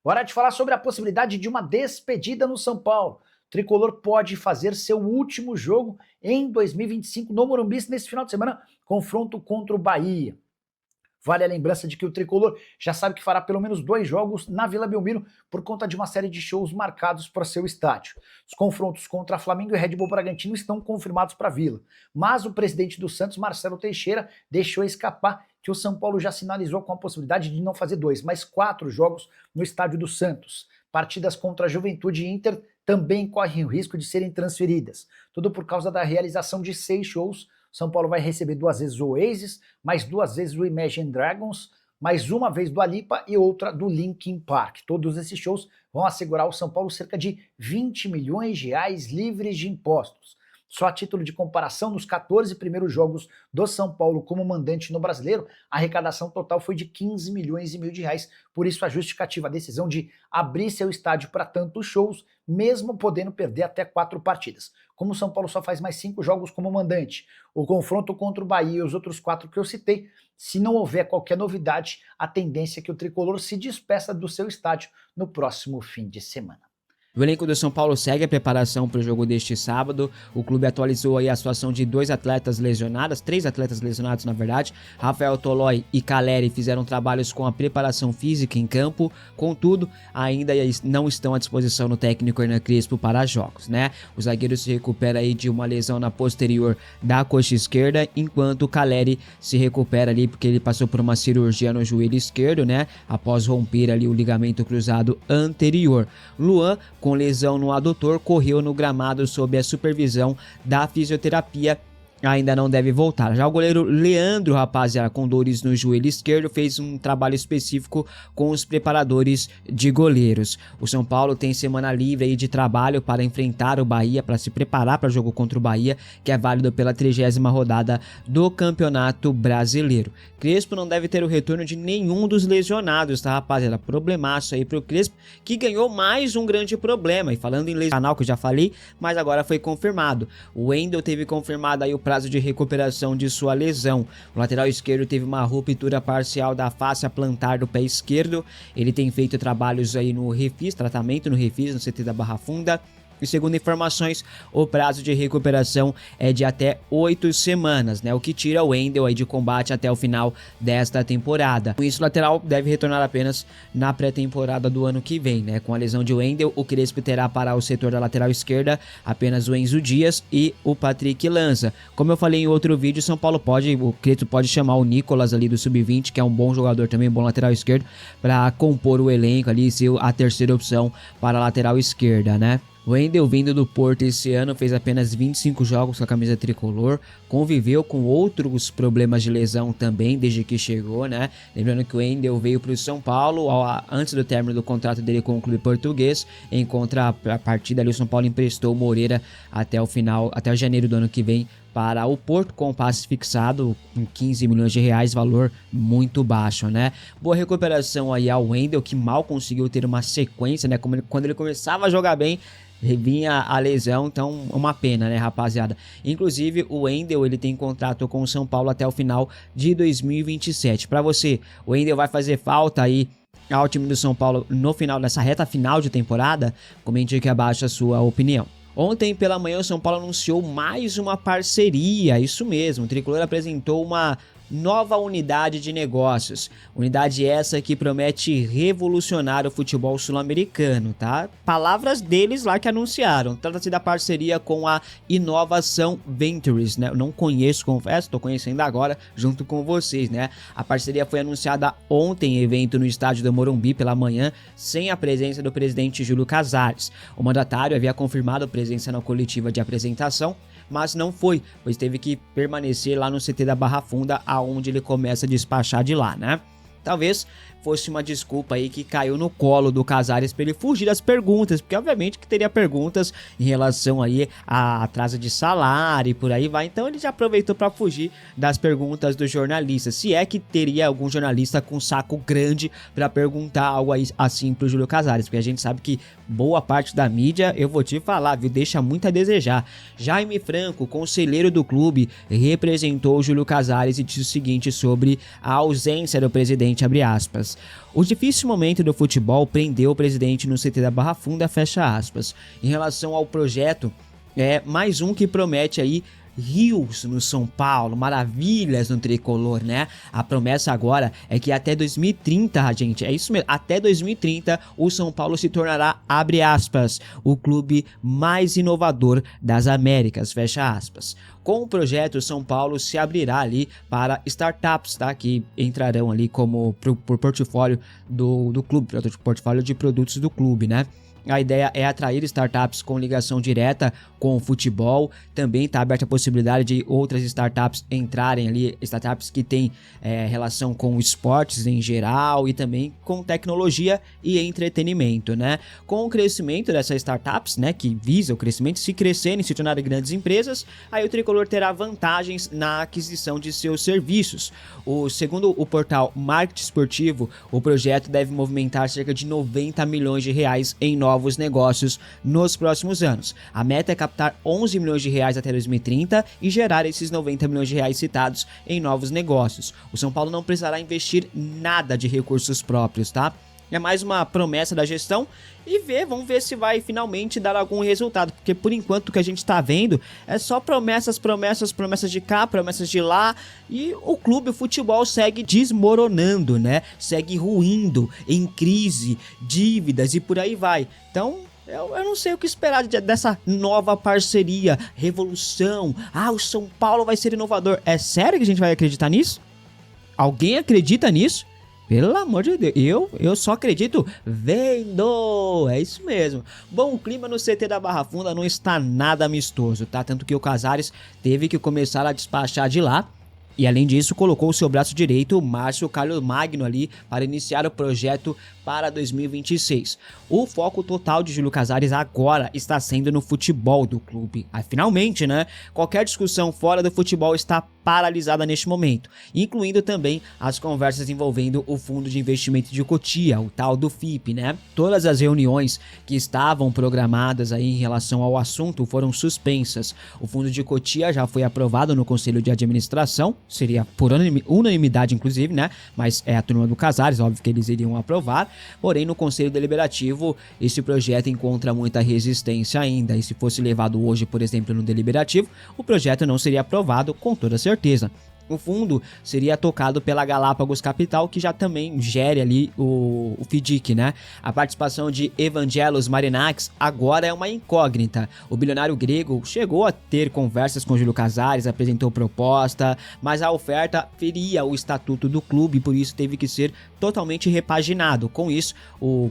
Hora de falar sobre a possibilidade de uma despedida no São Paulo. O tricolor pode fazer seu último jogo em 2025 no Morumbi nesse final de semana, confronto contra o Bahia. Vale a lembrança de que o tricolor já sabe que fará pelo menos 2 jogos na Vila Belmiro por conta de uma série de shows marcados para seu estádio. Os confrontos contra Flamengo e Red Bull Bragantino estão confirmados para a Vila, mas o presidente do Santos, Marcelo Teixeira, deixou escapar que o São Paulo já sinalizou com a possibilidade de não fazer 2, mas 4 jogos no estádio do Santos. Partidas contra a Juventude e Inter também correm o risco de serem transferidas, tudo por causa da realização de 6 shows. São Paulo vai receber 2 vezes o Oasis, mais 2 vezes o Imagine Dragons, mais uma vez do Alipa e outra do Linkin Park. Todos esses shows vão assegurar ao São Paulo cerca de 20 milhões de reais livres de impostos. Só a título de comparação, nos 14 primeiros jogos do São Paulo como mandante no Brasileiro, a arrecadação total foi de 15 milhões e meio de reais. Por isso a justificativa, a decisão de abrir seu estádio para tantos shows, mesmo podendo perder até 4 partidas. Como o São Paulo só faz mais 5 jogos como mandante, o confronto contra o Bahia e os outros 4 que eu citei, se não houver qualquer novidade, a tendência é que o tricolor se despeça do seu estádio no próximo fim de semana. O elenco do São Paulo segue a preparação para o jogo deste sábado. O clube atualizou aí a situação de 2 atletas lesionados, 3 atletas lesionados na verdade. Rafael Tolói e Caleri fizeram trabalhos com a preparação física em campo, contudo, ainda não estão à disposição no técnico Hernan Crespo para jogos, né? O zagueiro se recupera aí de uma lesão na posterior da coxa esquerda, enquanto o Caleri se recupera ali porque ele passou por uma cirurgia no joelho esquerdo, né? Após romper ali o ligamento cruzado anterior. Luan, com lesão no adutor, correu no gramado sob a supervisão da fisioterapia, ainda não deve voltar. Já o goleiro Leandro, rapaziada, com dores no joelho esquerdo, fez um trabalho específico com os preparadores de goleiros. O São Paulo tem semana livre aí de trabalho para enfrentar o Bahia, para se preparar para o jogo contra o Bahia, que é válido pela 30ª rodada do Campeonato Brasileiro. Crespo não deve ter o retorno de nenhum dos lesionados, tá, rapaziada? Problemaço aí pro Crespo, que ganhou mais um grande problema. E falando em lesional, que eu já falei, mas agora foi confirmado. O Wendel teve confirmado aí o prazo de recuperação de sua lesão. O lateral esquerdo teve uma ruptura parcial da fáscia plantar do pé esquerdo. Ele tem feito trabalhos aí no Refis, tratamento no Refis, no CT da Barra Funda. E segundo informações, o prazo de recuperação é de até 8 semanas, né? O que tira o Wendel aí de combate até o final desta temporada. Com isso, o lateral deve retornar apenas na pré-temporada do ano que vem, né? Com a lesão de Wendel, o Crespo terá para o setor da lateral esquerda apenas o Enzo Dias e o Patrick Lanza. Como eu falei em outro vídeo, o Crespo pode chamar o Nicolas ali do Sub-20, que é um bom jogador também, um bom lateral esquerdo, para compor o elenco ali e ser a terceira opção para a lateral esquerda, né? O Wendel, vindo do Porto esse ano, fez apenas 25 jogos com a camisa tricolor, conviveu com outros problemas de lesão também desde que chegou, né? Lembrando que o Wendel veio para o São Paulo antes do término do contrato dele com o clube português. Em contrapartida ali, o São Paulo emprestou o Moreira até janeiro do ano que vem para o Porto, com o passe fixado em 15 milhões de reais, valor muito baixo, né? Boa recuperação aí ao Wendel, que mal conseguiu ter uma sequência, né? Quando ele começava a jogar bem, vinha a lesão, então uma pena, né, rapaziada? Inclusive, o Wendel, ele tem contrato com o São Paulo até o final de 2027. Para você, o Wendel vai fazer falta aí ao time do São Paulo nessa reta final de temporada? Comente aqui abaixo a sua opinião. Ontem pela manhã o São Paulo anunciou mais uma parceria, isso mesmo, o tricolor apresentou uma nova unidade de negócios, unidade essa que promete revolucionar o futebol sul-americano, tá? Palavras deles lá que anunciaram. Trata-se da parceria com a Inovação Ventures, né? Eu não conheço, confesso, tô conhecendo agora junto com vocês, né? A parceria foi anunciada ontem em evento no estádio do Morumbi pela manhã, sem a presença do presidente Júlio Casares. O mandatário havia confirmado a presença na coletiva de apresentação, mas não foi, pois teve que permanecer lá no CT da Barra Funda, aonde ele começa a despachar de lá, né? Talvez fosse uma desculpa aí que caiu no colo do Casares para ele fugir das perguntas, porque obviamente que teria perguntas em relação aí a atraso de salário e por aí vai, então ele já aproveitou para fugir das perguntas dos jornalistas, se é que teria algum jornalista com saco grande para perguntar algo assim pro Júlio Casares, porque a gente sabe que boa parte da mídia, eu vou te falar, viu, deixa muito a desejar. Jaime Franco, conselheiro do clube, representou o Júlio Casares e disse o seguinte sobre a ausência do presidente, abre aspas. aspas. O difícil momento do futebol prendeu o presidente no CT da Barra Funda, fecha aspas. Em relação ao projeto, é mais um que promete aí rios no São Paulo, maravilhas no tricolor, né? A promessa agora é que até 2030, gente, é isso mesmo, até 2030 o São Paulo se tornará, abre aspas, o clube mais inovador das Américas, fecha aspas. Com o projeto, o São Paulo se abrirá ali para startups, tá? Que entrarão ali como por portfólio do clube, portfólio de produtos do clube, né? A ideia é atrair startups com ligação direta com o futebol. Também está aberta a possibilidade de outras startups entrarem ali, startups que têm relação com esportes em geral e também com tecnologia e entretenimento, né? Com o crescimento dessas startups, né, que visa o crescimento, se crescerem, se tornarem grandes empresas, aí o tricolor terá vantagens na aquisição de seus serviços. Segundo o portal Marketing Esportivo, o projeto deve movimentar cerca de 90 milhões de reais em novos negócios nos próximos anos. A meta é captar 11 milhões de reais até 2030 e gerar esses 90 milhões de reais citados em novos negócios. O São Paulo não precisará investir nada de recursos próprios, tá? É mais uma promessa da gestão e vamos ver se vai finalmente dar algum resultado, porque por enquanto o que a gente está vendo é só promessas de cá, promessas de lá, e o clube, o futebol segue desmoronando, né? Segue ruindo, em crise, dívidas e por aí vai. Então, eu não sei o que esperar dessa nova parceria, revolução. O São Paulo vai ser inovador. É sério que a gente vai acreditar nisso? Alguém acredita nisso? Pelo amor de Deus, eu só acredito vendo, é isso mesmo. Bom, o clima no CT da Barra Funda não está nada amistoso, tá? Tanto que o Casares teve que começar a despachar de lá. E além disso, colocou o seu braço direito, Márcio Carlos Magno, ali para iniciar o projeto para 2026. O foco total de Júlio Casares agora está sendo no futebol do clube. Finalmente, né? Qualquer discussão fora do futebol está paralisada neste momento, incluindo também as conversas envolvendo o Fundo de Investimento de Cotia, o tal do FIP, né? Todas as reuniões que estavam programadas aí em relação ao assunto foram suspensas. O Fundo de Cotia já foi aprovado no Conselho de Administração, seria por unanimidade inclusive, né? Mas é a turma do Casares, óbvio que eles iriam aprovar, porém no Conselho Deliberativo esse projeto encontra muita resistência ainda, e se fosse levado hoje, por exemplo, no Deliberativo, o projeto não seria aprovado com toda certeza. O fundo seria tocado pela Galápagos Capital, que já também gere ali o FIDIC, né? A participação de Evangelos Marinakis agora é uma incógnita. O bilionário grego chegou a ter conversas com Júlio Casares, apresentou proposta, mas a oferta feria o estatuto do clube, por isso teve que ser totalmente repaginado. Com isso, o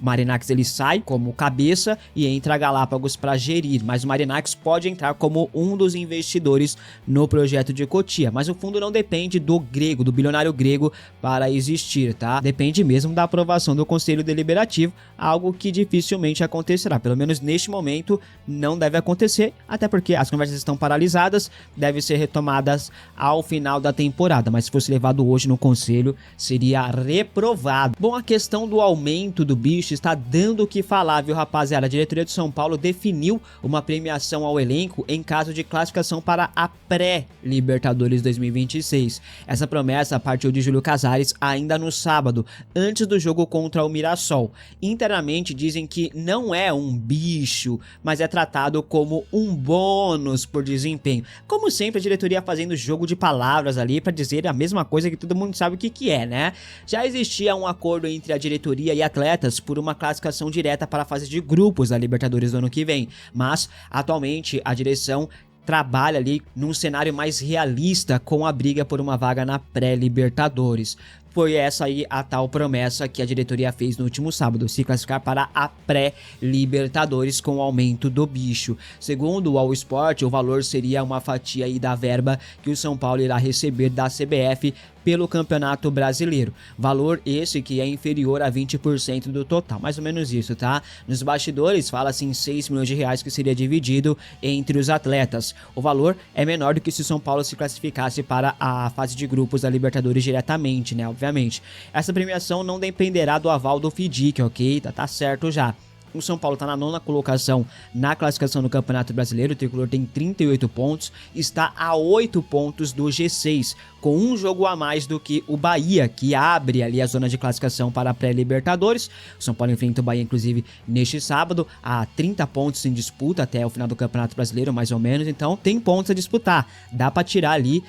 Marinakis ele sai como cabeça e entra a Galápagos para gerir, mas o Marinakis pode entrar como um dos investidores no projeto de Cotia, mas o fundo não depende do bilionário grego para existir, tá? Depende mesmo da aprovação do Conselho Deliberativo, algo que dificilmente acontecerá, pelo menos neste momento não deve acontecer, até porque as conversas estão paralisadas, devem ser retomadas ao final da temporada, mas se fosse levado hoje no Conselho, seria reprovado. Bom, a questão do aumento do bicho está dando o que falar, viu, rapaziada? A diretoria de São Paulo definiu uma premiação ao elenco em caso de classificação para a pré-Libertadores 2026. Essa promessa partiu de Júlio Casares ainda no sábado, antes do jogo contra o Mirassol. Internamente dizem que não é um bicho, mas é tratado como um bônus por desempenho. Como sempre, a diretoria fazendo jogo de palavras ali para dizer a mesma coisa que todo mundo sabe o que é, né? Já existia um acordo entre a diretoria e atletas por uma classificação direta para a fase de grupos da Libertadores do ano que vem, mas atualmente a direção trabalha ali num cenário mais realista com a briga por uma vaga na pré-Libertadores. Foi essa aí a tal promessa que a diretoria fez no último sábado, se classificar para a pré-Libertadores com o aumento do bicho. Segundo o All Sport, o valor seria uma fatia aí da verba que o São Paulo irá receber da CBF pelo Campeonato Brasileiro. Valor esse que é inferior a 20% do total, mais ou menos isso, tá? Nos bastidores fala-se em 6 milhões de reais que seria dividido entre os atletas. O valor é menor do que se o São Paulo se classificasse para a fase de grupos da Libertadores diretamente, né? Obviamente. Essa premiação não dependerá do aval do FIDIC, ok? Tá certo já. O São Paulo está na 9ª colocação na classificação do Campeonato Brasileiro. O tricolor tem 38 pontos, está a 8 pontos do G6, com um jogo a mais do que o Bahia, que abre ali a zona de classificação para a pré-Libertadores. O São Paulo enfrenta o Bahia, inclusive, neste sábado, a 30 pontos em disputa até o final do Campeonato Brasileiro, mais ou menos. Então, tem pontos a disputar. Dá para tirar ali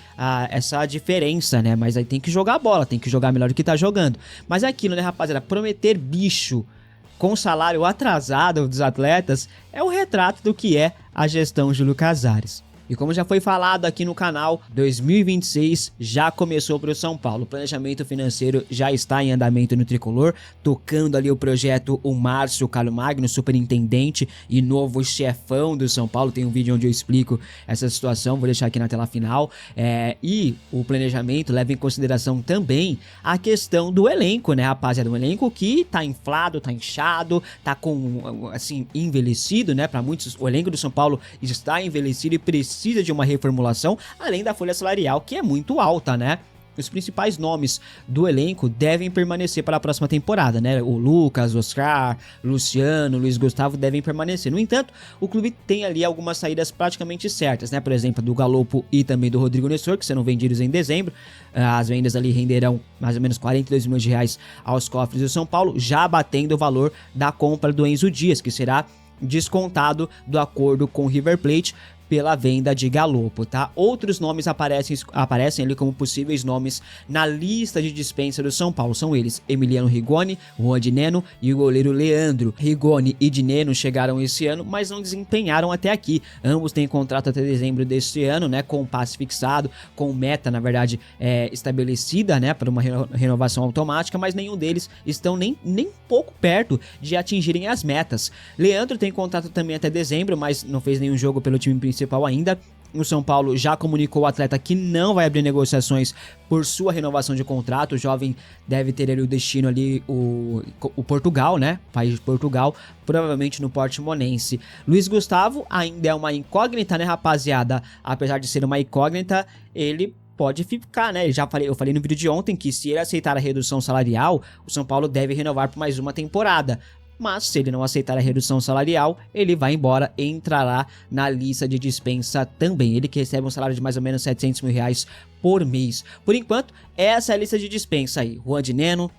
essa diferença, né? Mas aí tem que jogar a bola, tem que jogar melhor do que tá jogando. Mas é aquilo, né, rapaziada? Prometer bicho com salário atrasado dos atletas é o retrato do que é a gestão Júlio Casares. E como já foi falado aqui no canal, 2026 já começou para o São Paulo. O planejamento financeiro já está em andamento no tricolor, tocando ali o projeto o Márcio Carlomagno, superintendente e novo chefão do São Paulo. Tem um vídeo onde eu explico essa situação, vou deixar aqui na tela final. E o planejamento leva em consideração também a questão do elenco, né, rapaziada? Um elenco que tá inflado, tá inchado, tá com, assim, envelhecido, né? Para muitos, o elenco do São Paulo está envelhecido e precisa de uma reformulação, além da folha salarial, que é muito alta, né? Os principais nomes do elenco devem permanecer para a próxima temporada, né? O Lucas, Oscar, Luciano, Luiz Gustavo devem permanecer. No entanto, o clube tem ali algumas saídas praticamente certas, né? Por exemplo, do Galopo e também do Rodrigo Nestor, que serão vendidos em dezembro. As vendas ali renderão mais ou menos 42 milhões de reais aos cofres do São Paulo, já batendo o valor da compra do Enzo Dias, que será descontado do acordo com o River Plate pela venda de Galopo, tá? Outros nomes aparecem ali como possíveis nomes na lista de dispensa do São Paulo. São eles: Emiliano Rigoni, Juan Dineno e o goleiro Leandro. Rigoni e Dineno chegaram esse ano, mas não desempenharam até aqui. Ambos têm contrato até dezembro deste ano, né? Com passe fixado, com meta, na verdade, estabelecida, né? Para uma renovação automática, mas nenhum deles estão nem pouco perto de atingirem as metas. Leandro tem contrato também até dezembro, mas não fez nenhum jogo pelo time principal ainda. O São Paulo já comunicou ao atleta que não vai abrir negociações por sua renovação de contrato. O jovem deve ter ali o destino ali, o Portugal, né? O país de Portugal, provavelmente no Portimonense. Luiz Gustavo ainda é uma incógnita, né, rapaziada? Apesar de ser uma incógnita, ele pode ficar, né? Eu falei no vídeo de ontem que se ele aceitar a redução salarial, o São Paulo deve renovar por mais uma temporada. Mas se ele não aceitar a redução salarial, ele vai embora e entrará na lista de dispensa também. Ele que recebe um salário de mais ou menos 700 mil reais por mês. Por enquanto, essa é a lista de dispensa aí. Juan Dineno,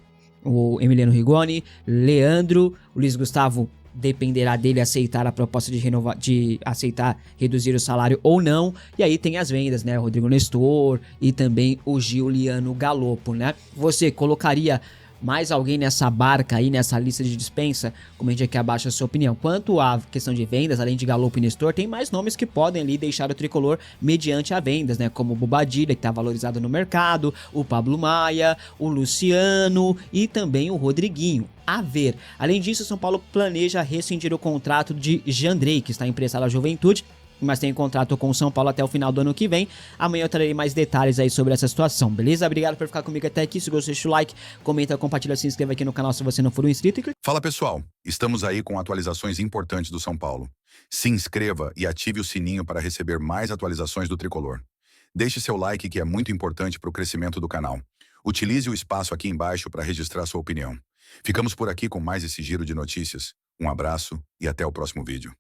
o Emiliano Rigoni, Leandro, o Luiz Gustavo dependerá dele aceitar a proposta de aceitar reduzir o salário ou não. E aí tem as vendas, né? Rodrigo Nestor e também o Giuliano Galopo, né? Você colocaria mais alguém nessa barca aí, nessa lista de dispensa? Comente aqui abaixo a sua opinião. Quanto à questão de vendas, além de Galopo e Nestor, tem mais nomes que podem ali deixar o tricolor mediante a vendas, né? Como o Bobadilha, que está valorizado no mercado, o Pablo Maia, o Luciano e também o Rodriguinho. A ver. Além disso, o São Paulo planeja rescindir o contrato de Jandrei, que está emprestado à Juventude, mas tem contrato com o São Paulo até o final do ano que vem. Amanhã eu trarei mais detalhes aí sobre essa situação, beleza? Obrigado por ficar comigo até aqui. Se gostou, deixa o like, comenta, compartilha, se inscreva aqui no canal se você não for um inscrito. Fala pessoal, estamos aí com atualizações importantes do São Paulo. Se inscreva e ative o sininho para receber mais atualizações do tricolor. Deixe seu like, que é muito importante para o crescimento do canal. Utilize o espaço aqui embaixo para registrar sua opinião. Ficamos por aqui com mais esse giro de notícias. Um abraço e até o próximo vídeo.